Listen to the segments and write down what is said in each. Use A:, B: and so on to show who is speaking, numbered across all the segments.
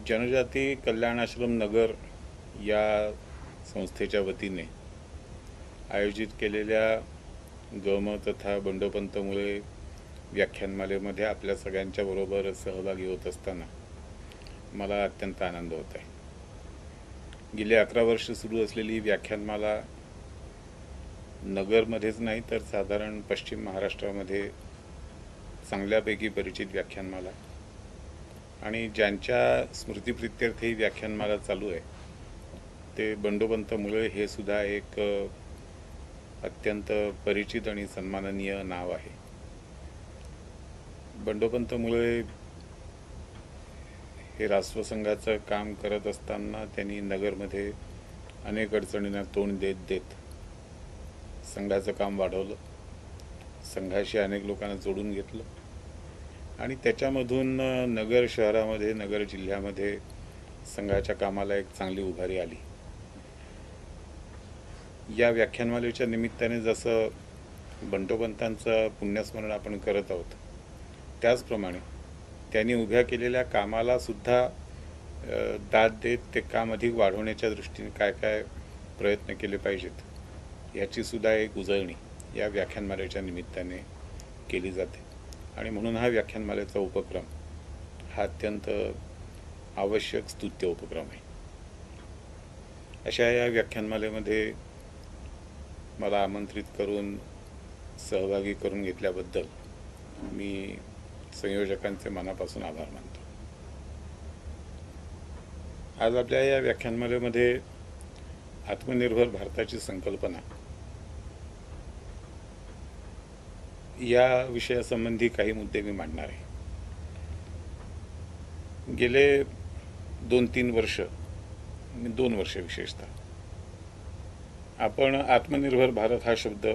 A: जनजाती कल्याण आश्रम नगर या संस्थेच्या वतीने आयोजित केलेल्या गम तथा बंडोपंत मुळे व्याख्यानमालेमध्ये आपल्या सगळ्यांच्या बरोबर सहभागी होत असताना मला अत्यंत आनंद होत आहे। गेली 11 वर्ष सुरू असलेली व्याख्यानमाला नगरमध्येच नाही तर साधारण पश्चिम महाराष्ट्रामध्ये चांगल्यापैकी परिचित व्याख्यानमाला आणि ज्यांच्या स्मृतिप्रित्यर्थ ही व्याख्यानमाला चालू आहे ते बंडोपंत मुळे हे सुद्धा एक अत्यंत परिचित आणि सन्माननीय नाव आहे। बंडोपंत मुळे हे राष्ट्रसंघाचं काम करत असताना त्यांनी नगरमध्ये अनेक अडचणींना तोंड देत देत संघाचं काम वाढवलं, संघाशी अनेक लोकांना जोडून घेतलं आणि त्याच्यामधून नगर शहरामध्ये नगर जिल्ह्यामध्ये संघाच्या कामाला एक चांगली उभारी आली। या व्याख्यानमालेच्या निमित्ताने जसं बंडोपंतांचं पुण्यस्मरण आपण करत आहोत त्याचप्रमाणे त्यांनी उभ्या केलेल्या कामाला सुद्धा दाद देत ते काम अधिक वाढवण्याच्या दृष्टीने काय काय प्रयत्न केले पाहिजेत याची सुद्धा एक उजळणी या व्याख्यानमालेच्या निमित्ताने केली जाते आणि म्हणून हा व्याख्यानमालेचा उपक्रम हा अत्यंत आवश्यक स्तुत्य उपक्रम आहे। अशा या व्याख्यानमालेमध्ये मला आमंत्रित करून सहभागी करून घेतल्याबद्दल मी संयोजकांचे मनापासून आभार मानतो। आज आपल्या या व्याख्यानमालेमध्ये आत्मनिर्भर भारताची संकल्पना या विषयासंबंधी काही मुद्दे मी मांडणार आहे। गेले 2-3 वर्ष 2 वर्ष विशेषतः आपण आत्मनिर्भर भारत हा शब्द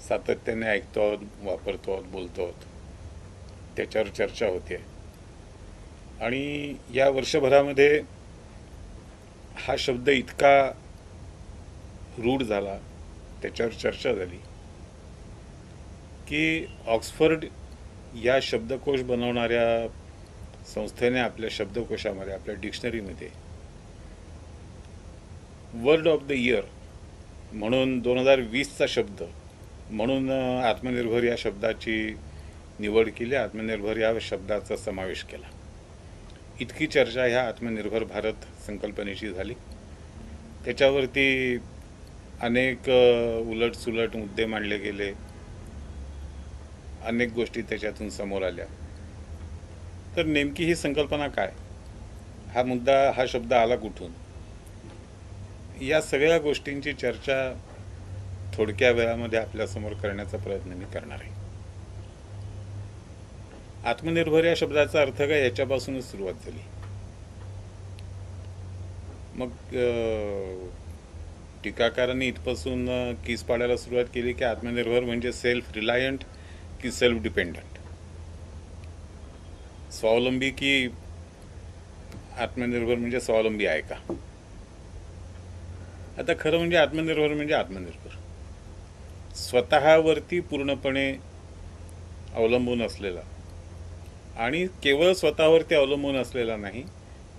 A: सातत्याने ऐकतो आहोत, वापरतो आहोत, बोलतो आहोत, त्याच्यावर चर्चा होते आणि या वर्षभरामध्ये हा शब्द इतका रूढ झाला, त्याच्यावर चर्चा झाली की ऑक्सफर्ड या शब्दकोश बनवणाऱ्या संस्थेने आपल्या शब्दकोशामध्ये आपल्या डिक्शनरीमध्ये वर्ड ऑफ द इयर म्हणून 2020चा शब्द म्हणून आत्मनिर्भर या शब्दाची निवड केली, आत्मनिर्भर या शब्दाचा समावेश केला। इतकी चर्चा ह्या आत्मनिर्भर भारत संकल्पनेची झाली, त्याच्यावरती अनेक उलटसुलट मुद्दे मांडले गेले, अनेक गोष्टी त्याच्यातून समोर आल्या। तर नेमकी ही संकल्पना काय, हा मुद्दा, हा शब्द आला कुठून, या सगळ्या गोष्टींची चर्चा थोडक्या वेळामध्ये आपल्यासमोर करण्याचा प्रयत्न मी करणार आहे। आत्मनिर्भर या शब्दाचा अर्थ काय याच्यापासूनच सुरुवात झाली। मग टीकाकारांनी इथपासून कीस पाडायला सुरुवात केली की आत्मनिर्भर म्हणजे सेल्फ रिलायंट की सेल्फ डिपेंडंट, स्वावलंबी की आत्मनिर्भर म्हणजे स्वावलंबी आहे का। आता खरं म्हणजे आत्मनिर्भर स्वतःवरती पूर्णपणे अवलंबून असलेला आणि केवळ स्वतःवरती अवलंबून असलेला नाही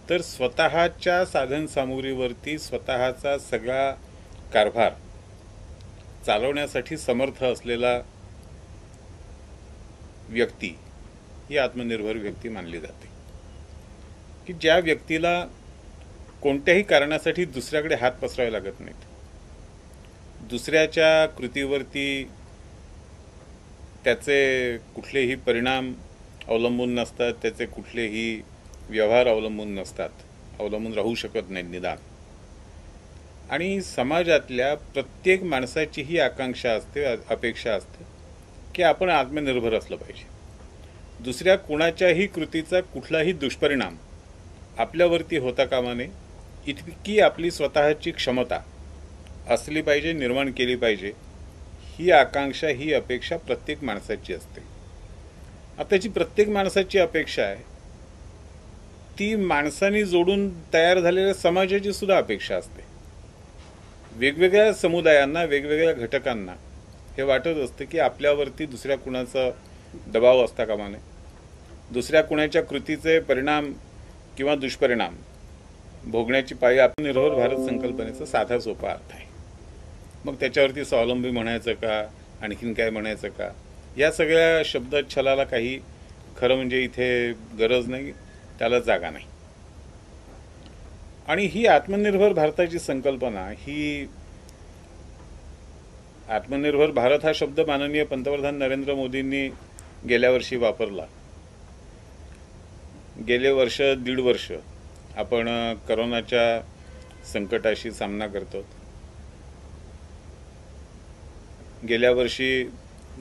A: तर स्वतःच्या साधनसामुग्रीवरती स्वतःचा सगळा कारभार चालवण्यासाठी समर्थ असलेला व्यक्ती ही आत्मनिर्भर व्यक्ती मानली जाते। की ज्या व्यक्तीला कोणत्याही कारणासाठी दुसऱ्याकडे हात पसरावे लागत नाहीत, दुसऱ्याच्या कृतीवरती त्याचे कुठलेही परिणाम अवलंबून नसतात, त्याचे कुठलेही व्यवहार अवलंबून नसतात, अवलंबून राहू शकत नाहीत निदान। आणि समाजातल्या प्रत्येक माणसाची ही आकांक्षा असते, अपेक्षा असते की आपण आत्मनिर्भर असलं पाहिजे, दुसऱ्या कुणाच्याही कृतीचा कुठलाही दुष्परिणाम आपल्यावरती होता कामा नये, इतकी आपली स्वतःची क्षमता असली पाहिजे, निर्माण केली पाहिजे, ही आकांक्षा, ही अपेक्षा प्रत्येक माणसाची असते। आता जी प्रत्येक माणसाची अपेक्षा आहे ती माणसांनी जोडून तयार झालेल्या समाजाची सुद्धा अपेक्षा असते। वेगवेगळ्या समुदायांना, वेगवेगळ्या घटकांना हे वाटत असते की आपल्यावरती दुसऱ्या कुणाचा दबाव असता कामा नये, दुसऱ्या कुणाच्या कृतीचे परिणाम किंवा दुष्परिणाम भोगण्याची पाळी आत्मनिर्भर भारत संकल्पनेचा साधा सोपा अर्थ आहे. मग त्याच्यावरती स्वावलंबी म्हणायचं का, आणखीन काय म्हणायचं का, या सगळ्या शब्दच्छलाला काही खरं म्हणजे इथे गरज नाही, त्याला जागा नाही. आणि ही आत्मनिर्भर भारताची संकल्पना, ही आत्मनिर्भर भारत हा शब्द माननीय पंतप्रधान नरेंद्र मोदींनी गेल्या वर्षी वापरला. गेले वर्ष, दीड वर्ष आपण करोनाच्या संकटाशी सामना करतो. गेल्या वर्षी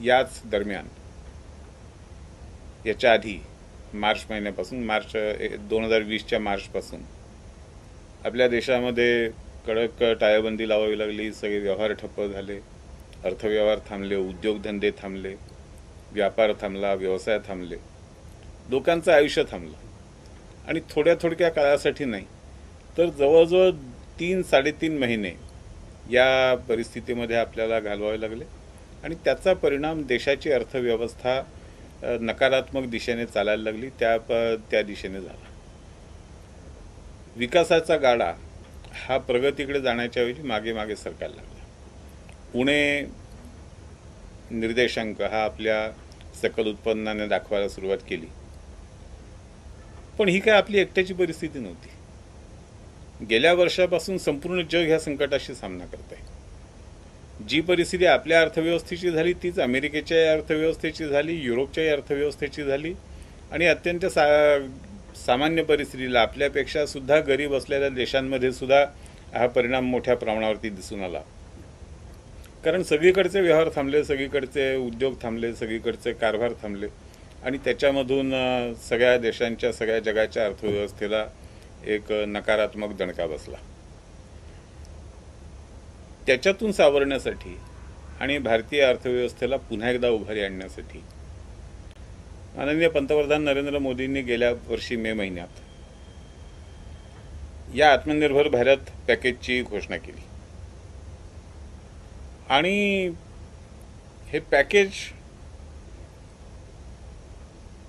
A: याच दरम्यान, याच्या आधी मार्च महिन्यापासून, मार्च 2020च्या मार्चपासून आपल्या देशामध्ये कडक टाळेबंदी लावावी लागली. सगळे व्यवहार ठप्प झाले, अर्थव्यवहार थांबले, उद्योगधंदे थांबले, व्यापार थांबला, व्यवसाय थांबले, लोकांचं आयुष्य थांबलं. आणि थोड्या काळासाठी नाही तर जवळजवळ 3-3.5 महिने या परिस्थितीमध्ये आपल्याला घालवावे लागले. आणि त्याचा परिणाम देशाची अर्थव्यवस्था नकारात्मक दिशेने चालायला लागली, त्या दिशेने झाला. विकासाचा गाडा हा प्रगतीकडे जाण्याच्या ऐवजी मागे मागे सरकायला लागला. पुणे निर्देशांक हा आपल्या सकल उत्पन्नाने दाखवायला सुरुवात केली. पण ही काय आपली एकट्याची परिस्थिती नव्हती. गेल्या वर्षापासून संपूर्ण जग ह्या संकटाशी सामना करत आहे. जी परिस्थिती आपल्या अर्थव्यवस्थेची झाली तीच अमेरिकेच्या अर्थव्यवस्थेची झाली, युरोपच्याही अर्थव्यवस्थेची झाली. आणि अत्यंत सामान्य परिस्थितीला आपल्यापेक्षा सुद्धा गरीब असलेल्या देशांमध्ये सुद्धा हा परिणाम मोठ्या प्रमाणावरती दिसून आला. कारण सगळीकडचे व्यवहार थांबले, सगळीकडचे उद्योग थांबले, सगळीकडचे कारभार थांबले. आणि त्याच्यामधून सगळ्या देशांच्या, सगळ्या जगाच्या अर्थव्यवस्थेला एक नकारात्मक दणका बसला. त्याच्यातून सावरण्यासाठी आणि भारतीय अर्थव्यवस्थेला पुन्हा एकदा उभारी आणण्यासाठी माननीय पंतप्रधान नरेंद्र मोदींनी गेल्या वर्षी मे महिन्यात या आत्मनिर्भर भारत पॅकेजची घोषणा केली. आणि हे पॅकेज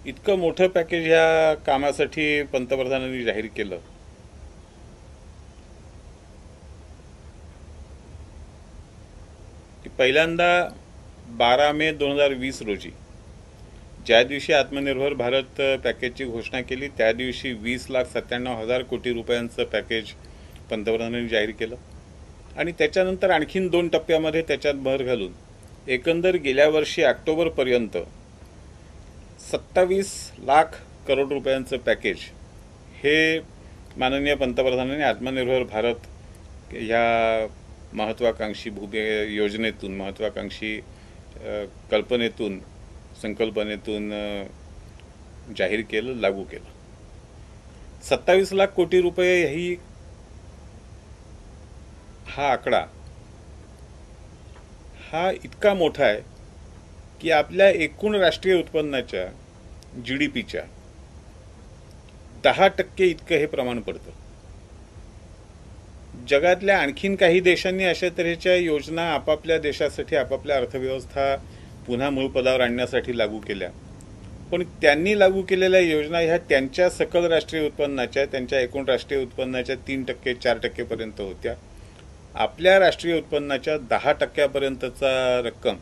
A: इतकं मोठं पॅकेज ह्या कामासाठी पंतप्रधानांनी जाहीर केलं की पहिल्यांदा 12 मे 2020 रोजी ज्या दिवशी आत्मनिर्भर भारत पॅकेजची घोषणा केली त्या दिवशी 20,97,000 कोटी रुपयांचं पॅकेज पंतप्रधानांनी जाहीर केलं. आणि त्याच्यानंतर आणखीन 2 टप्प्यामध्ये त्याच्यात भर घालून एकंदर गेल्या वर्षी ऑक्टोबरपर्यंत 27 लाख करोड रुपयांचं पॅकेज हे माननीय पंतप्रधानांनी आत्मनिर्भर भारत ह्या महत्त्वाकांक्षी योजनेतून, महत्त्वाकांक्षी कल्पनेतून, संकल्पनेतून जाहीर केलं, लागू केलं. 27 लाख कोटी रुपये हा आकडा हा इतका मोठा आहे की आपल्या एकूण राष्ट्रीय उत्पन्नाच्या GDPच्या 10% इतकं हे प्रमाण पडतं. जगातल्या आणखीन काही देशांनी अशा तऱ्हेच्या योजना आपापल्या देशासाठी, आपापल्या अर्थव्यवस्था पुन्हा मूळ पदावर आणण्यासाठी लागू केल्या. पण त्यांनी लागू केलेल्या योजना ह्या त्यांच्या सकल राष्ट्रीय उत्पन्नाच्या, त्यांच्या एकूण राष्ट्रीय उत्पन्नाच्या 3%, 4% पर्यंत होत्या. आपल्या राष्ट्रीय उत्पन्नाच्या 10% रक्कम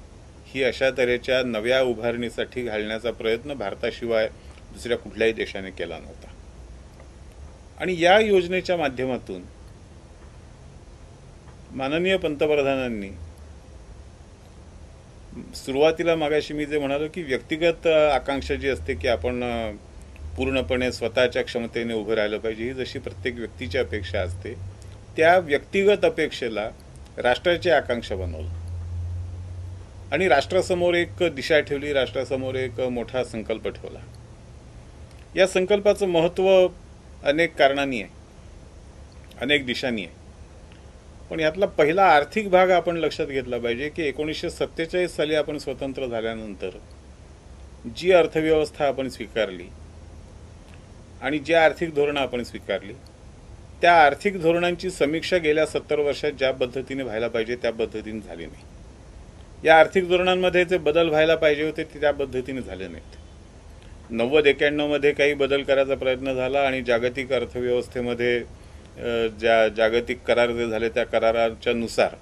A: ही अशा तऱ्हेच्या नव्या उभारणीसाठी घालण्याचा प्रयत्न भारताशिवाय दुसऱ्या कुठल्याही देशाने केला नव्हता. आणि या योजनेच्या माध्यमातून माननीय पंतप्रधानांनी सुरुवातीला मागाशी मी जे म्हणालो की व्यक्तिगत आकांक्षा जी असते की आपण पूर्णपणे स्वतःच्या क्षमतेने उभं राहिलं पाहिजे, ही जशी प्रत्येक व्यक्तीची अपेक्षा असते, त्या व्यक्तिगत अपेक्षेला राष्ट्राची आकांक्षा बनवलं आणि राष्ट्रासमोर एक दिशा ठेवली, राष्ट्रासमोर एक मोठा संकल्प ठेवला. या संकल्पाचं महत्त्व अनेक कारणांनी आहे, अनेक दिशांनी आहे. पण यातला पहिला आर्थिक भाग आपण लक्षात घेतला पाहिजे की 1947 साली आपण स्वतंत्र झाल्यानंतर जी अर्थव्यवस्था आपण स्वीकारली आणि जी आर्थिक धोरणं आपण स्वीकारली त्या आर्थिक धोरणांची समीक्षा गेल्या 70 वर्षात ज्या पद्धतीने व्हायला पाहिजे त्या पद्धतीने झाली नाही. या आर्थिक धोरणांमध्ये जे बदल व्हायला पाहिजे होते ते त्या पद्धतीने झाले नाहीत. 90-91 मध्ये काही बदल करायचा प्रयत्न झाला आणि जागतिक अर्थव्यवस्थेमध्ये ज्या जागतिक करार जे झाले त्या कराराच्या नुसार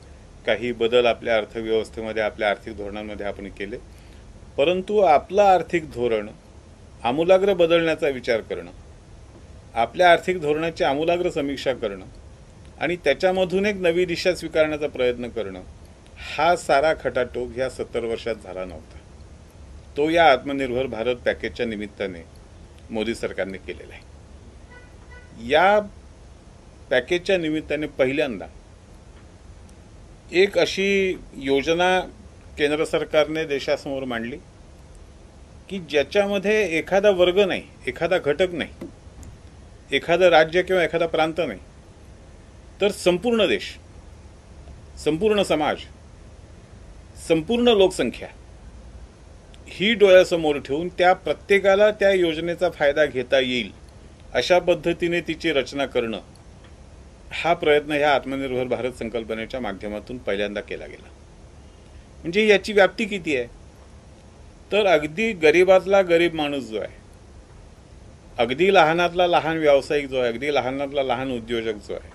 A: काही बदल आपल्या अर्थव्यवस्थेमध्ये आपल्या आर्थिक धोरणांमध्ये आपण केले. परंतु आपलं आर्थिक धोरण आमूलाग्र बदलण्याचा विचार करणं, आपल्या आर्थिक धोरणाची आमूलाग्र समीक्षा करणं आणि त्याच्यामधून एक नवी दिशा स्वीकारण्याचा प्रयत्न करणं, हा सारा खटाटोप ह्या 70 वर्षात झाला नव्हता. तो या आत्मनिर्भर भारत पॅकेजच्या निमित्ताने मोदी सरकारने केलेला आहे. या पॅकेजच्या निमित्ताने पहिल्यांदा एक अशी योजना केंद्र सरकारने देशासमोर मांडली की ज्याच्यामध्ये एखादा वर्ग नाही, एखादा घटक नाही, एखादं राज्य किंवा एखादा प्रांत नाही, तर संपूर्ण देश, संपूर्ण समाज, संपूर्ण लोकसंख्या ही डोळ्यासमोर ठेवून त्या प्रत्येकाला त्या योजनेचा फायदा घेता येईल अशा पद्धतीने तिची रचना करणं, हा प्रयत्न ह्या आत्मनिर्भर भारत संकल्पनेच्या माध्यमातून पहिल्यांदा केला गेला. म्हणजे याची व्याप्ती किती आहे, तर अगदी गरीबातला गरीब माणूस जो आहे, अगदी लहानातला लहान व्यावसायिक जो आहे, अगदी लहानातला लहान उद्योजक जो आहे,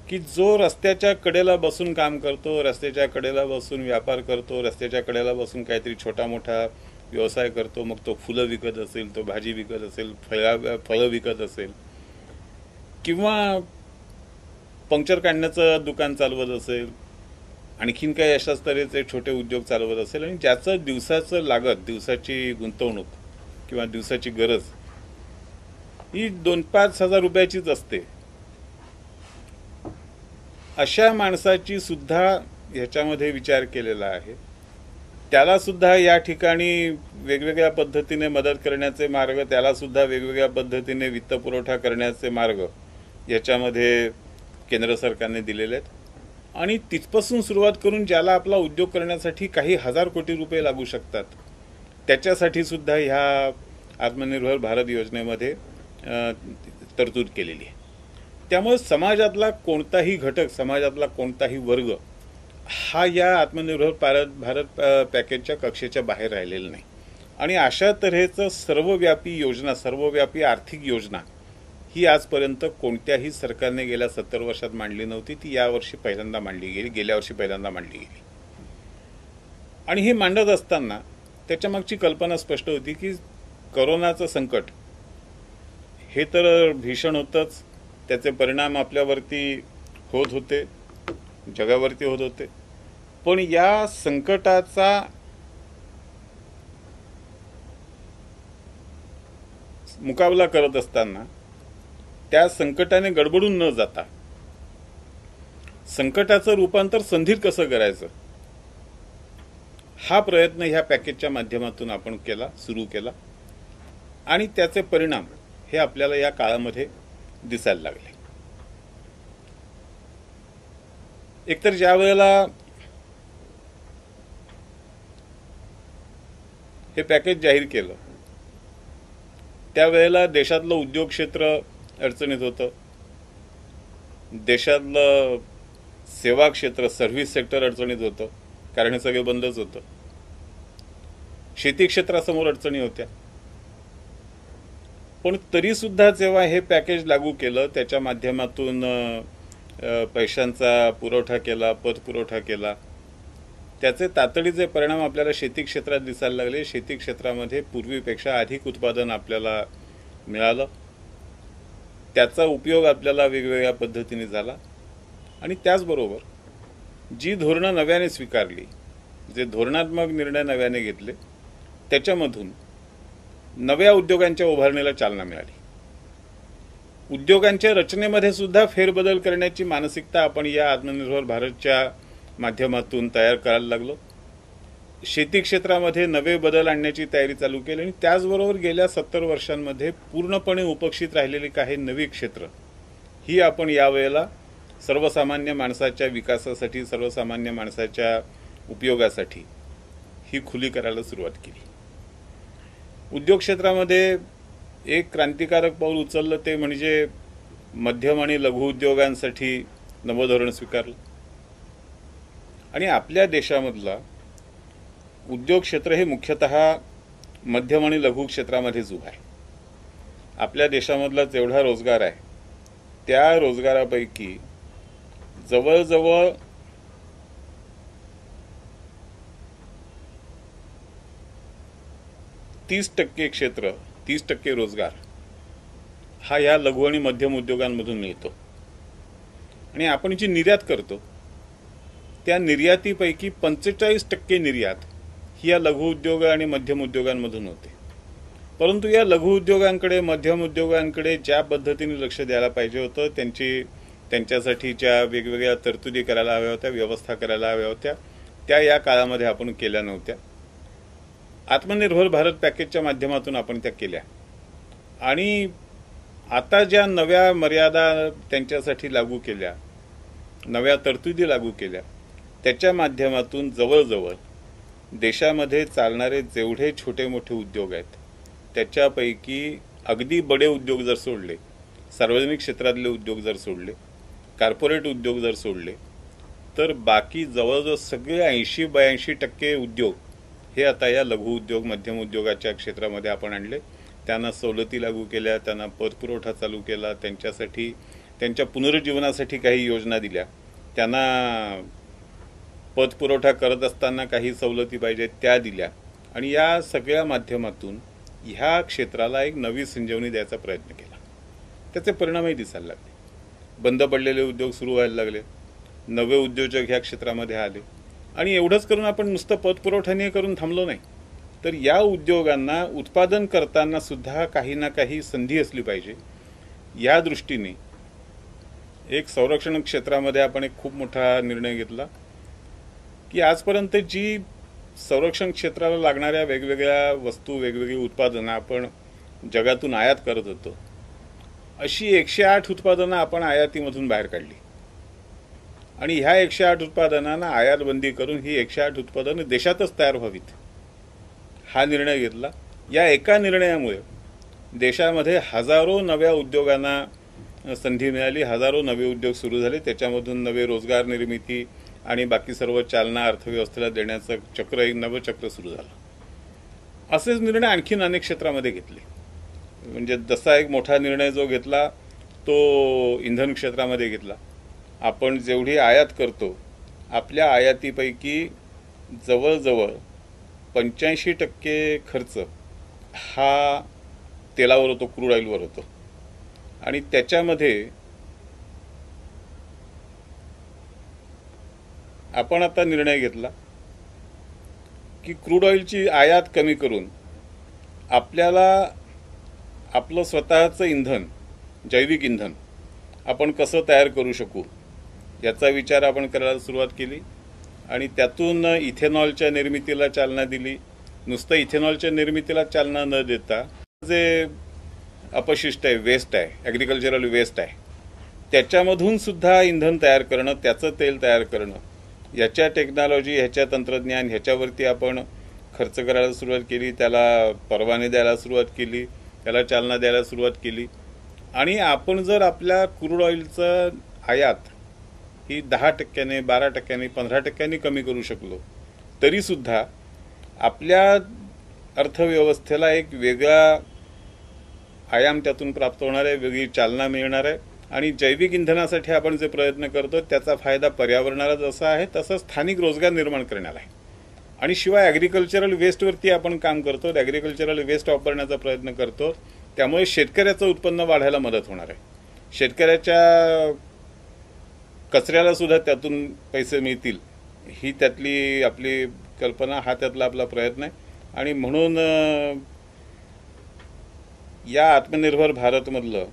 A: की जो रस्त्याच्या कडेला बसून काम करतो, रस्त्याच्या कडेला बसून व्यापार करतो, रस्त्याच्या कडेला बसून काहीतरी छोटा मोठा व्यवसाय करतो, मग तो फुलं विकत असेल, तो भाजी विकत असेल, फळं विकत असेल, किंवा पंक्चर काढण्याचं दुकान चालवत असेल, आणखीन काही अशाच तऱ्हेचे छोटे उद्योग चालवत असेल, आणि ज्याचं दिवसाचं लागत, दिवसाची गुंतवणूक किंवा दिवसाची गरज ही 2-5 हजार रुपयाचीच असते, अशा माणसाची सुद्धा ह्याच्यामध्ये विचार केलेला आहे. त्याला सुद्धा या ठिकाणी वेगवेगळ्या पद्धतीने मदत करण्याचे मार्ग, त्याला सुद्धा वेगवेगळ्या पद्धतीने वित्तपुरवठा करण्याचे मार्ग याच्यामध्ये केंद्र सरकारने दिलेले आहेत. आणि तिथपासून सुरुवात करून ज्याला आपला उद्योग करण्यासाठी काही हजार कोटी रुपये लागू शकतात, त्याच्यासाठी सुद्धा ह्या आत्मनिर्भर भारत योजनेमध्ये तरतूद केलेली आहे. त्यामुळे समाजातला कोणताही घटक, समाजातला कोणताही वर्ग हा या आत्मनिर्भर भारत पॅकेजच्या कक्षेच्या बाहेर राहिलेला नाही. आणि अशा तऱ्हेचं सर्वव्यापी योजना, सर्वव्यापी आर्थिक योजना ही आजपर्यंत कोणत्याही सरकारने गेल्या 70 वर्षात मांडली नव्हती. ती यावर्षी पहिल्यांदा मांडली गेली, गेल्या वर्षी पहिल्यांदा मांडली गेली. आणि हे मांडत असताना त्याच्यामागची कल्पना स्पष्ट होती की कोरोनाचं संकट हे तर भीषण होतंच, त्याचे परिणाम आपल्यावरती होत होते, जगावरती होत होते, पण या संकटाचा मुकाबला करत असताना त्या संकटाने गडबडून न जाता संकटाचं रूपांतर संधीत कसं करायचं, हा प्रयत्न ह्या पॅकेजच्या माध्यमातून आपण केला, सुरू केला. आणि त्याचे परिणाम हे आपल्याला या काळामध्ये दिसायला लागले. एकतर ज्या वेळेला हे पॅकेज जाहीर केलं त्यावेळेला देशातलं उद्योग क्षेत्र अडचणीत होतं, देशातलं सेवा क्षेत्र, सर्व्हिस सेक्टर अडचणीत होतं, कारण हे सगळे बंदच होतं. शेती क्षेत्रासमोर अडचणी होत्या. पण तरी सुद्धा जेव्हा हे पॅकेज लागू केलं, त्याच्या माध्यमातून पैशांचा पुरवठा केला, पतपुरवठा केला, त्याचे तातडीचे परिणाम आपल्याला शेती क्षेत्रात दिसायला लागले. शेती क्षेत्रामध्ये पूर्वीपेक्षा अधिक उत्पादन आपल्याला मिळालं, त्याचा उपयोग आपल्याला वेगवेगळ्या पद्धतीने झाला. आणि त्याचबरोबर जी धोरणं नव्याने स्वीकारली, जे धोरणात्मक निर्णय नव्याने घेतले, त्याच्यामधून नव्या उद्योगांच्या उभारणीला चालना मिळाली. उद्योगांच्या रचनेमध्ये सुद्धा फेरबदल करण्याची मानसिकता आपण या आत्मनिर्भर भारतच्या माध्यमातून तयार करायला लागलो. शेती क्षेत्रामध्ये नवे बदल आणण्याची तयारी चालू केली. आणि त्याचबरोबर गेल्या 70 वर्षांमध्ये पूर्णपणे उपेक्षित राहिलेली काही नवी क्षेत्र ही आपण यावेळेला सर्वसामान्य माणसाच्या विकासासाठी, सर्वसामान्य माणसाच्या उपयोगासाठी ही खुली करायला सुरुवात केली. उद्योग क्षेत्रामध्ये एक क्रांतिकारक पाऊल उचललं ते म्हणजे मध्यम आणि लघु उद्योगांसाठी नवं धोरण स्वीकारलं. आणि आपल्या देशामधला उद्योग क्षेत्र हे मुख्यतः मध्यम आणि लघु क्षेत्रामध्येच उभा आहे. आपल्या देशामधला जेवढा रोजगार आहे त्या रोजगारापैकी जवळजवळ 30% क्षेत्र, 30% रोजगार हा या लघु आणि मध्यम उद्योगांमधून मिळतो. आणि आपण जी निर्यात करतो त्या निर्यातीपैकी 45% निर्यात ही या लघु उद्योग आणि मध्यम उद्योगांमधून होते. परंतु या लघु उद्योगांकडे, मध्यम उद्योगांकडे ज्या पद्धतीने लक्ष द्यायला पाहिजे होतं, त्यांच्यासाठीच्या वेगवेगळ्या तरतुदी करायला हव्या होत्या, व्यवस्था करायला हव्या होत्या, त्या या काळामध्ये आपण केल्या नव्हत्या. आत्मनिर्भर भारत पॅकेजच्या माध्यमातून आपण त्या केल्या. आणि आता ज्या नव्या मर्यादा त्यांच्यासाठी लागू केल्या, नव्या तरतुदी लागू केल्या, त्याच्या माध्यमातून जवळजवळ देशामध्ये चालणारे जेवढे छोटे मोठे उद्योग आहेत त्याच्यापैकी अगदी बडे उद्योग जर सोडले, सार्वजनिक क्षेत्रातले उद्योग जर सोडले, कॉर्पोरेट उद्योग जर सोडले, तर बाकी जवळजवळ सगळे 80-82% उद्योग हे आता या लघु उद्योग, मध्यम उद्योगाच्या क्षेत्रामध्ये आपण आणले. त्यांना सवलती लागू केल्या, त्यांना पतपुरवठा चालू केला, त्यांच्यासाठी त्यांच्या पुनरुज्जीवनासाठी काही योजना दिल्या, त्यांना पतपुरवठा करत असताना काही सवलती पाहिजेत त्या दिल्या. आणि या सगळ्या माध्यमातून ह्या क्षेत्राला एक नवी संजीवनी द्यायचा प्रयत्न केला. त्याचे परिणामही दिसायला लागले. बंद पडलेले उद्योग सुरू व्हायला लागले, नवे उद्योजक ह्या क्षेत्रामध्ये आले. आणि एवढंच करून आपण नुसतं पतपुरवठा करून थांबलो नाही, तर या उद्योगांना उत्पादन करताना सुद्धा काही ना काही संधी असली पाहिजे. या दृष्टीने एक संरक्षण क्षेत्रामध्ये आपण एक खूप मोठा निर्णय घेतला की आजपर्यंत जी संरक्षण क्षेत्राला लागणाऱ्या वेगवेगळ्या वस्तू, वेगवेगळी उत्पादनं आपण जगातून आयात करत होतो, अशी 108 उत्पादनं आपण आयातीमधून बाहेर काढली. आणि ह्या 108 उत्पादनांना आयात बंदी करून ही 108 उत्पादनं देशातच तयार व्हावीत हा निर्णय घेतला. या एका निर्णयामुळे देशामध्ये हजारो नव्या उद्योगांना संधी मिळाली, हजारो नवे उद्योग सुरू झाले, त्याच्यामधून नवे रोजगार निर्मिती आणि बाकी सर्व चालना अर्थव्यवस्थेला देण्याचं चक्र, एक नवं चक्र सुरू झालं. असेच निर्णय आणखीन अनेक क्षेत्रामध्ये घेतले. म्हणजे जसा एक मोठा निर्णय जो घेतला तो इंधन क्षेत्रामध्ये घेतला. आपण जेवढी आयात करतो, आपल्या आयातीपैकी जवळजवळ 85% खर्च हा तेलावर होतो, क्रूड ऑइलवर होतो. आणि त्याच्यामध्ये आपण आता निर्णय घेतला की क्रूड ऑइलची आयात कमी करून आपल्याला आपलं स्वतःचं इंधन, जैविक इंधन आपण कसं तयार करू शकू याचा विचार आपण करायला सुरुवात केली. आणि त्यातून इथेनॉलच्या निर्मितीला चालना दिली. नुसतं इथेनॉलच्या निर्मितीला चालना न देता जे अपशिष्ट आहे, वेस्ट आहे, ॲग्रिकल्चरल वेस्ट आहे, त्याच्यामधून सुद्धा इंधन तयार करणं, त्याचं तेल तयार करणं, याच्या टेक्नॉलॉजी, ह्याच्या तंत्रज्ञान, ह्याच्यावरती आपण खर्च करायला सुरुवात केली. त्याला परवाने द्यायला सुरुवात केली, त्याला चालना द्यायला सुरुवात केली. आणि आपण जर आपल्या क्रूड ऑइलचं आयात ही 10%, 12%, 15% कमी करू शकलो तरीसुद्धा आपल्या अर्थव्यवस्थेला एक वेगळा आयाम त्यातून प्राप्त होणार आहे, वेगळी चालना मिळणार आहे. आणि जैविक इंधनासाठी आपण जे प्रयत्न करतो त्याचा फायदा पर्यावरणाला जसा आहे तसं स्थानिक रोजगार निर्माण करण्याला आहे. आणि शिवाय ॲग्रिकल्चरल वेस्टवरती आपण काम करतो, ॲग्रिकल्चरल वेस्ट वापरण्याचा प्रयत्न करतो. त्यामुळे शेतकऱ्याचं उत्पन्न वाढायला मदत होणार आहे. शेतकऱ्याच्या कचऱ्याला सुद्धा त्यातून पैसे मिळतील, ही त्यातली आपली कल्पना, हा त्यातला आपला प्रयत्न आहे. आणि म्हणून या आत्मनिर्भर भारतमधलं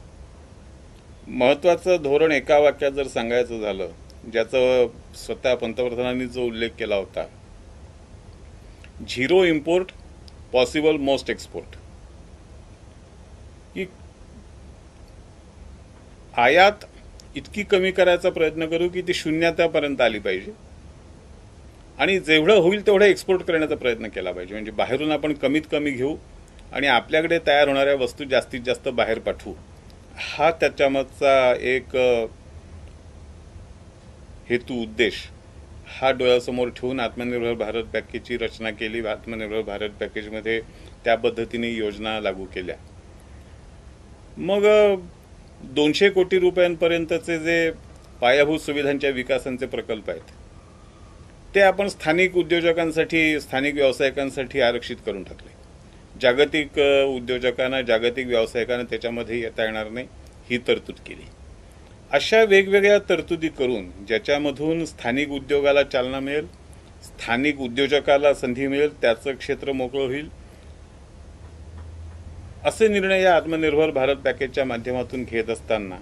A: महत्त्वाचं धोरण एका वाक्यात जर सांगायचं झालं, ज्याचं स्वतः पंतप्रधानांनी जो उल्लेख केला होता, 0 इम्पोर्ट पॉसिबल मोस्ट एक्सपोर्ट, की आयात इतकी कमी करायचा प्रयत्न करू की ती शून्यापर्यंत आली पाहिजे. आणि जेवढं होईल तेवढं एक्सपोर्ट करण्याचा प्रयत्न केला पाहिजे. म्हणजे बाहेरून आपण कमीत कमी घेऊ आणि आपल्याकडे तयार होणाऱ्या वस्तू जास्तीत जास्त बाहेर पाठवू, हा त्याच्यामागचा एक हेतू, उद्देश हा डोळ्यासमोर ठेवून आत्मनिर्भर भारत पॅकेजची रचना केली. आत्मनिर्भर भारत पॅकेजमध्ये त्या पद्धतीने योजना लागू केल्या. मग 200 कोटी रुपयांपर्यंतचे जे पायाभूत सुविधांच्या विकासांचे प्रकल्प आहेत ते आपण स्थानिक उद्योजकांसाठी, स्थानिक व्यावसायिकांसाठी आरक्षित करून टाकले. जागतिक उद्योजकांना, जागतिक व्यावसायिकांना त्याच्यामध्ये येता येणार नाही ही तरतूद केली. अशा वेगवेगळ्या तरतुदी करून ज्याच्यामधून स्थानिक उद्योगाला चालना मिळेल, स्थानिक उद्योजकाला संधी मिळेल, त्याचं क्षेत्र मोकळं होईल, असे निर्णय या आत्मनिर्भर भारत पॅकेजच्या माध्यमातून घेत असताना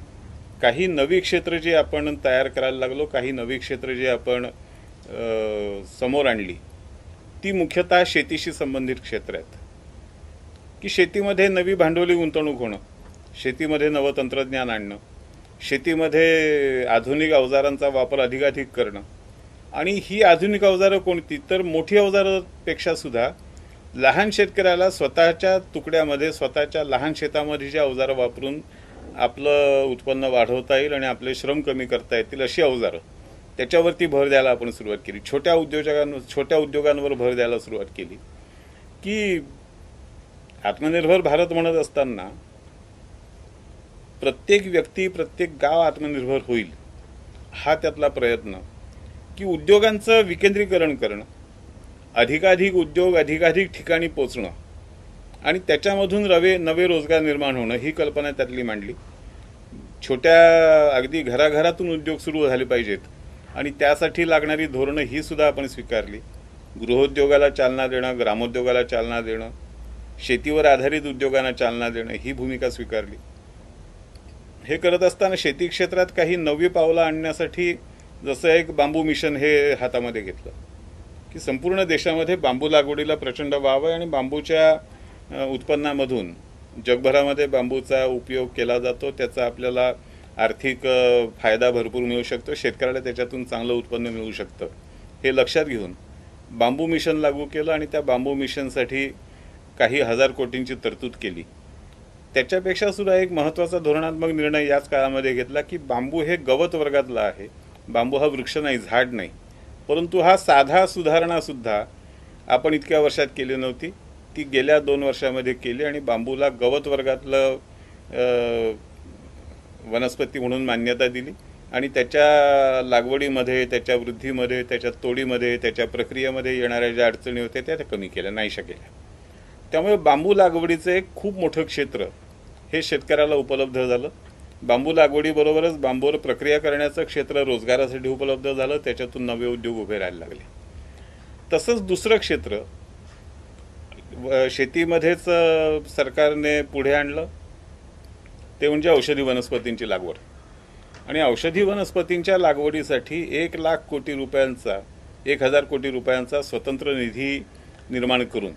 A: काही नवी क्षेत्र जी आपण तयार करायला लागलो, काही नवी क्षेत्र जी आपण समोर आणली, ती मुख्यतः शेतीशी संबंधित क्षेत्र आहेत. की शेतीमध्ये नवी भांडवली गुंतवणूक होणं, शेतीमध्ये नवं तंत्रज्ञान आणणं, शेतीमध्ये आधुनिक अवजारांचा वापर अधिकाधिक करणं. आणि ही आधुनिक अवजारं कोणती, तर मोठी अवजारांपेक्षा सुद्धा लहान शेतकऱ्याला स्वतःच्या तुकड्यामध्ये, स्वतःच्या लहान शेतामध्ये जी अवजारं वापरून आपलं उत्पन्न वाढवता येईल आणि आपले श्रम कमी करता येतील अशी अवजारं, त्याच्यावरती भर द्यायला आपण सुरुवात केली. छोट्या उद्योगांवर भर द्यायला सुरुवात केली. की आत्मनिर्भर भारत म्हणत असताना प्रत्येक व्यक्ती, प्रत्येक गाव आत्मनिर्भर होईल हा त्यातला प्रयत्न. की उद्योगांचं विकेंद्रीकरण करणं, अधिकाधिक उद्योग अधिकाधिक ठिकाणी पोचणं आणि त्याच्यामधून नवे रोजगार निर्माण होणं ही कल्पना त्यातली मांडली. छोट्या अगदी घराघरातून उद्योग सुरू झाले पाहिजेत आणि त्यासाठी लागणारी धोरणं ही सुद्धा आपण स्वीकारली. गृहोद्योगाला चालना देणं, ग्रामोद्योगाला चालना देणं, शेतीवर आधारित उद्योगांना चालना देणं ही भूमिका स्वीकारली. हे करत असताना शेती क्षेत्रात काही नवी पावलं आणण्यासाठी जसं एक बांबू मिशन हे हातामध्ये घेतलं की संपूर्ण देशामध्ये बांबू लागवडीला प्रचंड वाव आहे आणि बांबूच्या उत्पन्नामधून जगभरामध्ये बांबूचा उपयोग केला जातो. त्याचा आपल्याला आर्थिक फायदा भरपूर मिळू शकतो, शेतकऱ्याला त्याच्यातून चांगलं उत्पन्न मिळू शकतं. हे लक्षात घेऊन बांबू मिशन लागू केलं आणि त्या बांबू मिशनसाठी काही हजार कोटींची तरतूद केली. त्याच्यापेक्षा सुद्धा एक महत्त्वाचा धोरणात्मक निर्णय याच काळामध्ये घेतला की बांबू हे गवत वर्गातला आहे. बांबू हा वृक्ष नाही, झाड नाही, परंतु हा साधा सुधारणासुद्धा आपण इतक्या वर्षात केली नव्हती, ती गेल्या 2 वर्षामध्ये केली आणि बांबूला गवत वर्गातलं वनस्पती म्हणून मान्यता दिली आणि त्याच्या लागवडीमध्ये, त्याच्या वृद्धीमध्ये, त्याच्या तोडीमध्ये, त्याच्या प्रक्रियेमध्ये येणाऱ्या ज्या अडचणी होत्या त्या कमी केल्या, नाहीशा केल्या. त्यामुळे बांबू लागवडीचं एक खूप मोठं क्षेत्र हे शेतकऱ्याला उपलब्ध झालं. बांबू लागवडीबरोबरच बांबूवर प्रक्रिया करण्याचं क्षेत्र रोजगारासाठी उपलब्ध झालं, त्याच्यातून नवे उद्योग उभे राहायला लागले. तसंच दुसरं क्षेत्र शेतीमध्येच सरकारने पुढे आणलं ते म्हणजे औषधी वनस्पतींची लागवड. आणि औषधी वनस्पतींच्या लागवडीसाठी 1,00,000 कोटी रुपयांचा, 1,000 कोटी रुपयांचा स्वतंत्र निधी निर्माण करून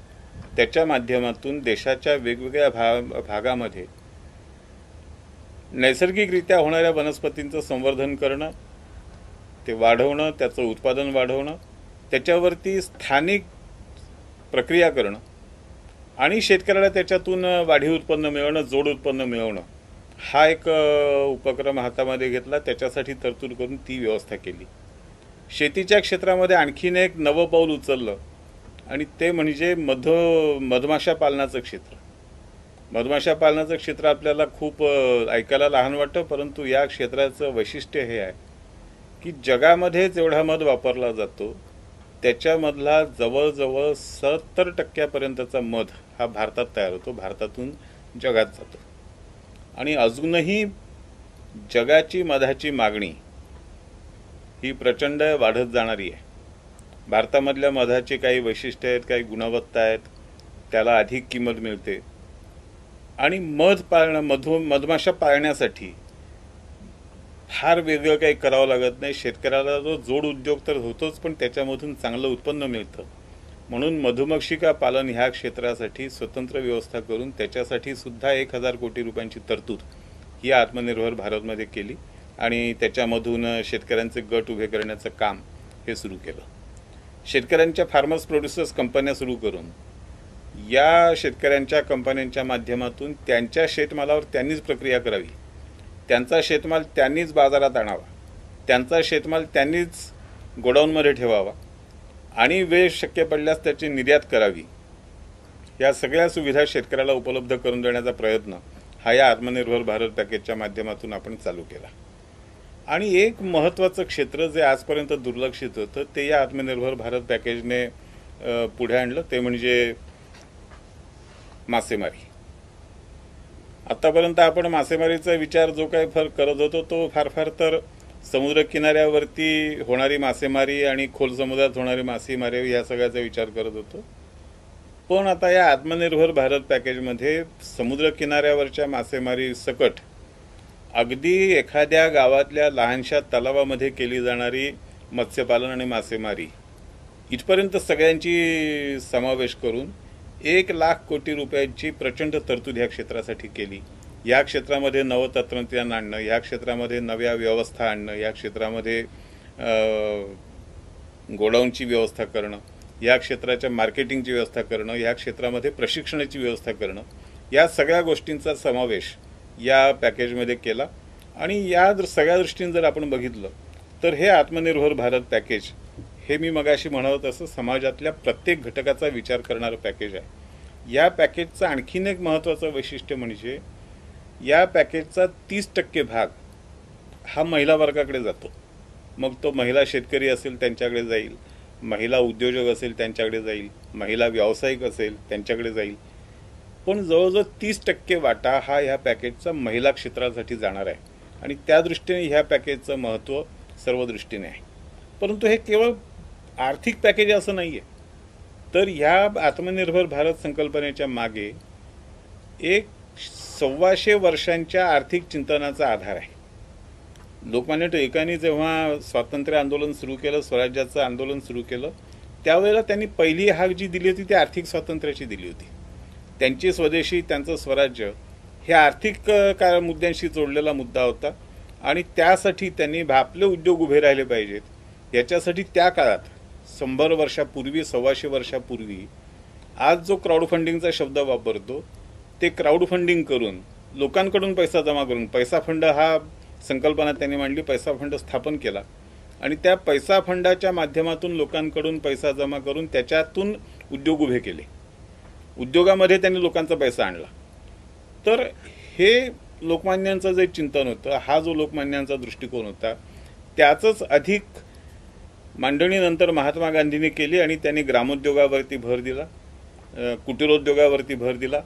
A: त्याच्या माध्यमातून देशाच्या वेगवेगळ्या भागामध्ये नैसर्गिकरित्या होणाऱ्या वनस्पतींचं संवर्धन करणं, ते वाढवणं, त्याचं उत्पादन वाढवणं, त्याच्यावरती स्थानिक प्रक्रिया करणं आणि शेतकऱ्याला त्याच्यातून वाढीव उत्पन्न मिळवणं, जोड उत्पन्न मिळवणं हा एक उपक्रम हातामध्ये घेतला. त्याच्यासाठी तरतूद करून ती व्यवस्था केली. शेतीच्या क्षेत्रामध्ये आणखीन एक नवं पाऊल उचललं आणि ते म्हणजे मधमाशा पालनाचं क्षेत्र. मधमाशा पालनाचं क्षेत्र आपल्याला खूप ऐकायला लहान वाटतं, परंतु या क्षेत्राचं वैशिष्ट्य हे आहे की जगामध्ये जेवढा मध वापरला जातो त्याच्यामधला जवळजवळ 70% मध हा भारतात तयार होतो, भारतातून जगात जातो. आणि अजूनही जगाची मधाची मागणी ही प्रचंड वाढत जाणारी आहे. भारतामधल्या मधाची काही वैशिष्ट्ये आहेत, काही गुणवत्ता आहेत, त्याला अधिक किंमत मिळते. आणि मधमाशा पाळण्यासाठी फार वेगळं काही करावं लागत नाही. शेतकऱ्याला जो जोड उद्योग तर होतोच, पण त्याच्यामधून चांगलं उत्पन्न मिळतं. म्हणून मधुमक्षिका पालन ह्या क्षेत्रासाठी स्वतंत्र व्यवस्था करून त्याच्यासाठी सुद्धा 1,000 कोटी रुपयांची तरतूद ही आत्मनिर्भर भारतमध्ये केली आणि त्याच्यामधून शेतकऱ्यांचे गट उभे करण्याचं काम हे सुरू केलं. शेतकऱ्यांच्या फार्मर्स प्रोड्युसर्स कंपन्या सुरू करून या शेतकऱ्यांच्या कंपन्यांच्या माध्यमातून त्यांच्या शेतमालावर त्यांनीच प्रक्रिया करावी, त्यांचा शेतमाल त्यांनीच बाजारात आणावा, त्यांचा शेतमाल त्यांनीच गोडाऊनमध्ये ठेवावा आणि वेळ शक्य पडल्यास त्याची निर्यात करावी. या सगळ्या सुविधा शेतकऱ्याला उपलब्ध करून देण्याचा प्रयत्न हा या आत्मनिर्भर भारत पॅकेजच्या माध्यमातून आपण चालू केला। आणि एक महत्त्वाचं क्षेत्र जे आजपर्यंत दुर्लक्षित होतं ते या आत्मनिर्भर भारत पॅकेजने पुढे आणलं, ते म्हणजे मासेमारी। आतापर्यंत आपण मासेमारीचा विचार जो काही करत होतो तो फार तर समुद्र किनाऱ्यावरती होणारी मासेमारी आणि खोल समुद्रात होणारी मासेमारी या सगळ्याचा विचार करत होतो। पण आता या आत्मनिर्भर भारत पॅकेजमध्ये समुद्र किनाऱ्यावरच्या मासेमारी सकट अगदी एखाद्या गावातल्या लहानशा तलावामध्ये केली जाणारी मत्स्यपालन आणि मासेमारी इथपर्यंत सगळ्यांची समावेश करून 1,00,000 कोटी रुपयांची प्रचंड तरतूद ह्या क्षेत्रासाठी केली। या क्षेत्रामध्ये नवतंत्रज्ञान आणणं, या क्षेत्रामध्ये नव्या व्यवस्था आणणं, या क्षेत्रामध्ये गोडाऊनची व्यवस्था करणं, या क्षेत्राच्या मार्केटिंगची व्यवस्था करणं, या क्षेत्रामध्ये प्रशिक्षणाची व्यवस्था करणं, या सगळ्या गोष्टींचा समावेश या पॅकेजमध्ये केला। आणि या सगळ्या दृष्टीने जर आपण बघितलं तर हे आत्मनिर्भर भारत पॅकेज हे मी मगाशी म्हणत असं समाजातल्या प्रत्येक घटकाचा विचार करणारं पॅकेज आहे। या पॅकेजचं आणखीन एक महत्त्वाचं वैशिष्ट्य म्हणजे या पॅकेजचा 30% भाग हा महिला वर्गाकडे जातो। मग तो महिला शेतकरी असेल त्यांच्याकडे जाईल, महिला उद्योजक असेल त्यांच्याकडे जाईल, महिला व्यावसायिक असेल त्यांच्याकडे जाईल। पण जवळजवळ 30% वाटा हा ह्या पॅकेजचा महिला क्षेत्रासाठी जाणार आहे आणि त्या दृष्टीने ह्या पॅकेजचं महत्त्व सर्व दृष्टीने आहे। परंतु हे केवळ आर्थिक पॅकेज असं नाही आहे, तर ह्या आत्मनिर्भर भारत संकल्पनेच्या मागे एक 125 वर्षांच्या आर्थिक चिंतनाचा आधार आहे। लोकमान्य टिळकांनी जेव्हा स्वातंत्र्य आंदोलन सुरू केलं, स्वराज्याचं आंदोलन सुरू केलं, त्यावेळेला त्यांनी पहिली हाक जी दिली होती ती आर्थिक स्वातंत्र्याची दिली होती। त्यांची स्वदेशी, त्यांचं स्वराज्य हे आर्थिक मुद्द्यांशी जोडलेला मुद्दा होता आणि त्यासाठी त्यांनी आपले उद्योग उभे राहिले पाहिजेत याच्यासाठी त्या काळात 100 वर्षापूर्वी, 125 वर्षापूर्वी आज जो क्राउड फंडिंगचा शब्द वापरतो ते क्राउड फंडिंग करून लोकांकडून पैसा जमा करून पैसा फंड हा संकल्पना त्यांनी मांडली, पैसा फंड स्थापन केला आणि त्या पैसा फंडाच्या माध्यमातून लोकांकडून पैसा जमा करून त्याच्यातून उद्योग उभे केले, उद्योगामध्ये त्यांनी लोकांचा पैसा आणला। तर हे लोकमान्यांचं जे चिंतन होतं, हा जो लोकमान्यांचा दृष्टिकोन होता त्याचंच अधिक मांडणीनंतर महात्मा गांधींनी केली आणि त्यांनी ग्रामोद्योगावरती भर दिला, कुटीरोद्योगावरती भर दिला।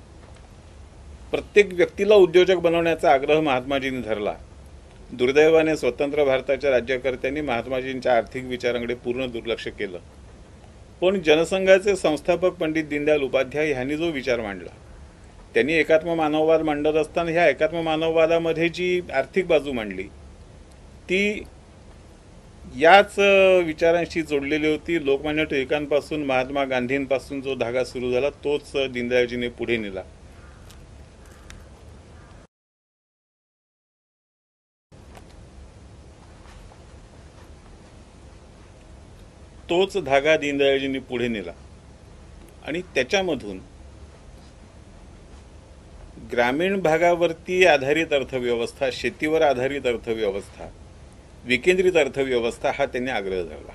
A: प्रत्येक व्यक्तीला उद्योजक बनवण्याचा आग्रह महात्माजींनी धरला। दुर्दैवाने स्वतंत्र भारताच्या राज्यकर्त्यांनी महात्माजींच्या आर्थिक विचारांकडे पूर्ण दुर्लक्ष केलं। पण जनसंघाचे संस्थापक पंडित दीनदयाल उपाध्याय यांनी जो विचार मांडला, त्यांनी एकात्म मानववाद मांडत असताना ह्या एकात्म मानववादामध्ये जी आर्थिक बाजू मांडली ती याच विचारांशी जोडलेली होती। लोकमान्य टिळकांपासून महात्मा गांधींपासून जो धागा सुरू झाला तोच दीनदयाळजींनी पुढे नेला। तोच धागा दीनदयाळजींनी पुढे नेला आणि त्याच्यामधून ग्रामीण भागावरती आधारित अर्थव्यवस्था, शेतीवर आधारित अर्थव्यवस्था, विकेंद्रित अर्थव्यवस्था हा त्यांनी आग्रह धरला।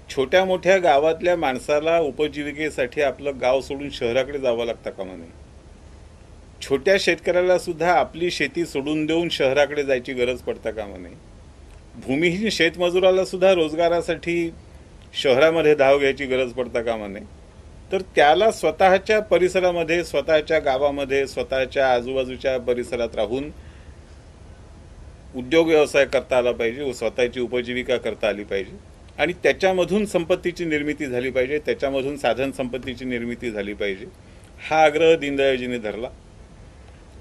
A: छोट्या मोठ्या गावातल्या माणसाला उपजीविकेसाठी आपलं गाव सोडून शहराकडे जावं लागतं कामा नये। छोट्या शेतकऱ्याला सुद्धा आपली शेती सोडून देऊन शहराकडे जायची गरज पडता कामा नये। भूमिहीन शेतमजुराला सुद्धा रोजगारासाठी शहरामध्ये धाव घ्यायची गरज पडता कामा नये। तर त्याला स्वतःच्या परिसरामध्ये, स्वतःच्या गावामध्ये, स्वतःच्या आजूबाजूच्या परिसरात राहून उद्योग व्यवसाय करता आला पाहिजे, स्वतःची उपजीविका करता आली पाहिजे आणि त्याच्यामधून संपत्तीची निर्मिती झाली पाहिजे, त्याच्यामधून साधन संपत्तीची निर्मिती झाली पाहिजे। हा आग्रह दीनदयाळजींनी धरला।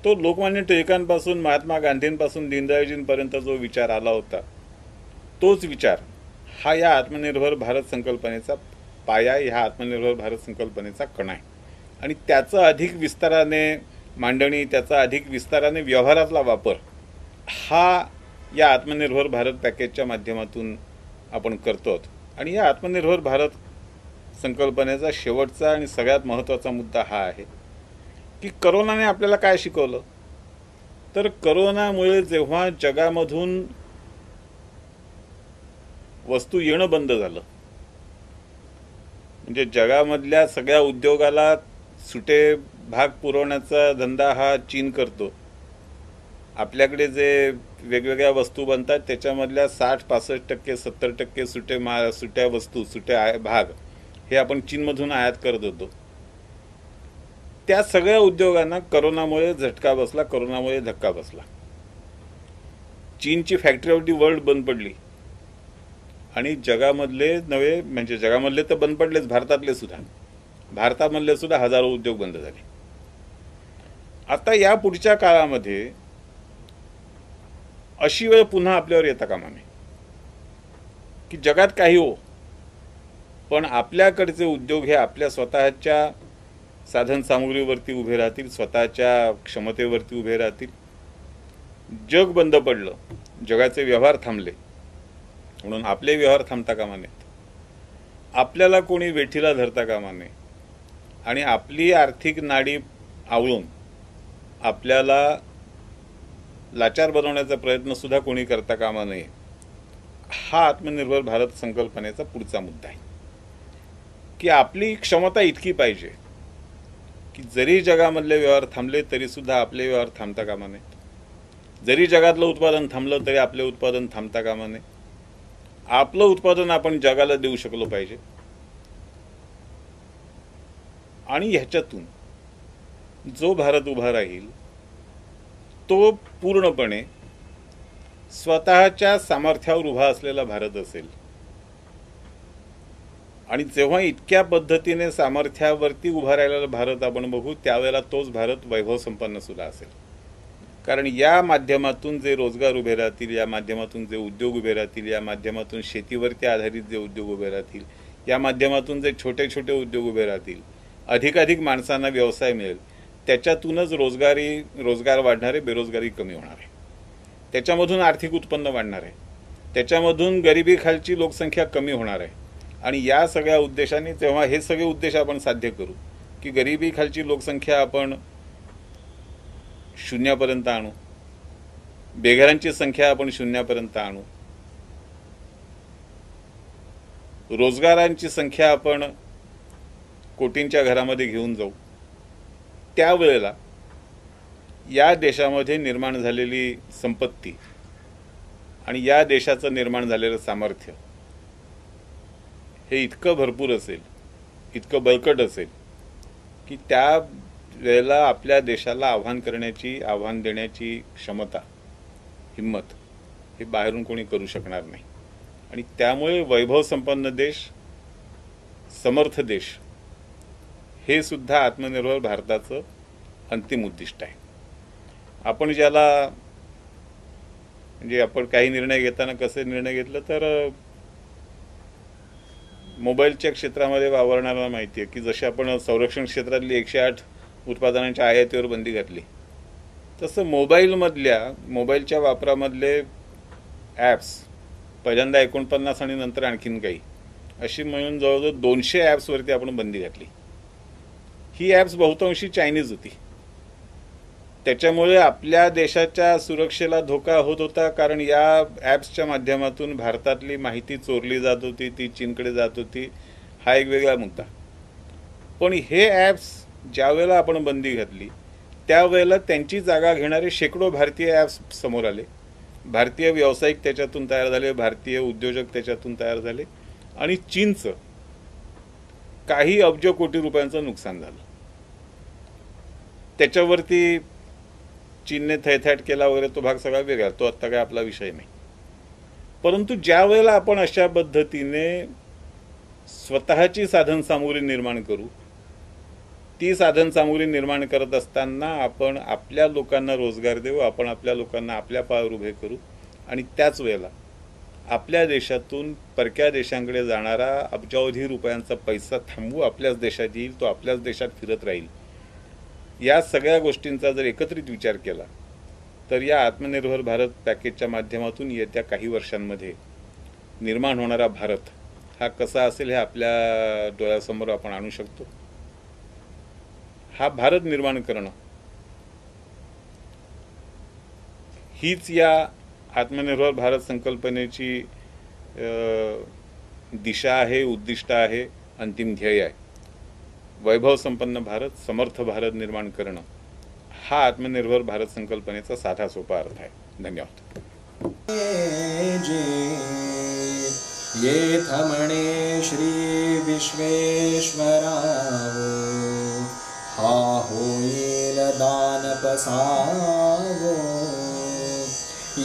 A: तो लोकमान्य टिळकांपासून महात्मा गांधींपासून दीनदयाळजींपर्यंत जो विचार आला होता तोच विचार हा या आत्मनिर्भर भारत संकल्पनेचा पाया, ह्या आत्मनिर्भर भारत संकल्पनेचा कणा आहे आणि त्याचा अधिक विस्ताराने मांडणी, त्याचा अधिक विस्ताराने व्यवहारातला वापर हा या आत्मनिर्भर भारत पॅकेजच्या माध्यमातून आपण करतो। आणि या आत्मनिर्भर भारत संकल्पनेचा शेवटचा आणि सगळ्यात महत्त्वाचा मुद्दा हा आहे की करोनाने आपल्याला काय शिकवलं। तर करोनामुळे जेव्हा जगामधून वस्तू येणं बंद झालं, म्हणजे जगामधल्या सगळ्या उद्योगाला सुटे भाग पुरवण्याचा धंदा हा चीन करतो. आपल्याकडे जे वेगवेगळ्या वस्तू बनतात त्याच्यामधल्या 60-65%, 70% सुट्या वस्तू, भाग हे आपण चीनमधून आयात करत होतो. त्या सगळ्या उद्योगांना करोनामुळे झटका बसला, करोनामुळे धक्का बसला. चीनची फॅक्टरी ऑफ दी वर्ल्ड बंद पडली आणि जगामधले नवे, म्हणजे जगामधले तर बंद पडलेच, भारतातले सुद्धा, भारतामधले सुद्धा हजारो उद्योग बंद झाले. आता या पुढच्या काळामध्ये अशी वेळ पुन्हा आपल्यावर येता कामा नये की जगात काही हो, पण आपल्याकडचे उद्योग हे आपल्या स्वतःच्या साधनसामुग्रीवरती उभे राहतील, स्वतःच्या क्षमतेवरती उभे राहतील. जग बंद पडलं, जगाचे व्यवहार थांबले, म्हणून आपले व्यवहार थांबता कामा नयेत. आपल्याला कोणी वेठीला धरता कामा नये आणि आपली आर्थिक नाडी आवळून आपल्याला लाचार बनवण्याचा प्रयत्न सुद्धा कोणी करता कामा नये. हा आत्मनिर्भर भारत संकल्पनेचा पुढचा मुद्दा आहे की आपली क्षमता इतकी पाहिजे की जरी जगामधले व्यवहार थांबले तरी सुद्धा आपले व्यवहार थांबता कामा नयेत. जरी जगातलं उत्पादन थांबलं तरी आपले उत्पादन थांबता कामा नये. आपलं उत्पादन आपण जगाला देऊ शकलो पाहिजे आणि ह्याच्यातून जो भारत उभा राहील तो पूर्णपणे स्वतःच्या सामर्थ्यावर उभा असलेला भारत असेल. आणि जेव्हा इतक्या पद्धतीने सामर्थ्यावरती उभा राहिलेला भारत आपण बघू त्यावेळेला तोच भारत वैभव संपन्न सुद्धा असेल. कारण या माध्यमातून जे रोजगार उभे राहतील, या माध्यमातून जे उद्योग उभे राहतील, या माध्यमातून शेतीवरती आधारित जे उद्योग उभे राहतील, या माध्यमातून जे छोटे छोटे उद्योग उभे राहतील, अधिकाधिक माणसांना व्यवसाय मिळेल, त्याच्यातूनच रोजगार वाढणार आहे, बेरोजगारी कमी होणार आहे, त्याच्यामधून आर्थिक उत्पन्न वाढणार आहे, त्याच्यामधून गरिबीखालची लोकसंख्या कमी होणार आहे. आणि या सगळ्या उद्देशाने तेव्हा हे सगळे उद्देश आपण साध्य करू की गरिबीखालची लोकसंख्या आपण शून्यापर्यंत आणू, बेघरांची संख्या आपण शून्यापर्यंत आणू, रोजगारांची संख्या आपण कोटींच्या घरामध्ये घेऊन जाऊ. त्यावेळेला या देशामध्ये निर्माण झालेली संपत्ती आणि या देशाचं निर्माण झालेलं सामर्थ्य हे इतकं भरपूर असेल, इतकं बळकट असेल की त्या वेळेला आपल्या देशाला आव्हान देण्याची क्षमता, हिम्मत हे बाहेरून कोणी करू शकणार नाही. आणि त्यामुळे वैभव संपन्न देश, समर्थ देश हे सुद्धा आत्मनिर्भर भारताचं अंतिम उद्दिष्ट आहे. आपण ज्याला म्हणजे आपण काही निर्णय घेताना कसे निर्णय घेतलं तर मोबाईलच्या क्षेत्रामध्ये वावरणाऱ्यांना माहिती आहे की जसे आपण संरक्षण क्षेत्रातली 108 उत्पादनांच्या आयातीवर बंदी घातली, तसं मोबाईलच्या वापरामधले ॲप्स पहिल्यांदा 49 आणि नंतर आणखीन काही अशी मिळून जवळजवळ 200 ॲप्सवरती आपण बंदी घातली. ही ॲप्स बहुतांशी चायनीज होती. त्याच्यामुळे आपल्या देशाच्या सुरक्षेला धोका होत होता, कारण या ॲप्सच्या माध्यमातून भारतातली माहिती चोरली जात होती, ती चीनकडे जात होती. हा एक वेगळा मुद्दा. पण हे ॲप्स ज्या वेळेला आपण बंदी घातली त्यावेळेला त्यांची जागा घेणारे शेकडो भारतीय ॲप्स समोर आले. भारतीय व्यावसायिक त्याच्यातून तयार झाले, भारतीय उद्योजक त्याच्यातून तयार झाले आणि चीनचं काही अब्ज कोटी रुपयांचं नुकसान झालं. त्याच्यावरती चीनने थैथॅट केला वगैरे, तो भाग सगळा वेगळा, तो आत्ता काय आपला विषय नाही. परंतु ज्या वेळेला आपण अशा पद्धतीने स्वतःची साधनसामुग्री निर्माण करू, ती साधनसामुग्री निर्माण करत असताना आपण आपल्या लोकांना रोजगार देऊ, आपण आपल्या लोकांना आपल्या पायावर उभे करू आणि त्याच वेळेला आपल्या देशातून परक्या देशांकडे जाणारा अब्जावधी रुपयांचा पैसा थांबवू, आपल्याच देशात येईल, तो आपल्याच देशात फिरत राहील. या सगळ्या गोष्टींचा जर एकत्रित विचार केला तर या आत्मनिर्भर भारत पॅकेजच्या माध्यमातून येत्या काही वर्षांमध्ये निर्माण होणारा भारत हा कसा असेल हे आपल्या डोळ्यासमोर आपण आणू शकतो. हा भारत निर्माण करणं हीच या आत्मनिर्भर भारत संकल्पनेची दिशा आहे, उद्दिष्ट आहे अंतिम ध्येय आहे. वैभव संपन्न भारत, समर्थ भारत निर्माण करणं हा आत्मनिर्भर भारत संकल्पनेचा साधा सोपा अर्थ आहे. धन्यवाद.
B: येथ म्हणे श्री विश्वेश्वरावो, हा होईल दान पसावो.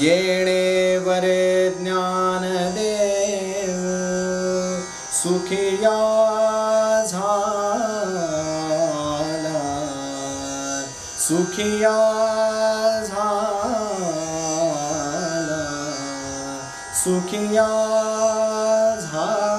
B: येणे वरे ज्ञान देव, सुखिया झाला, सुखिया झाला, सुखिया झाला.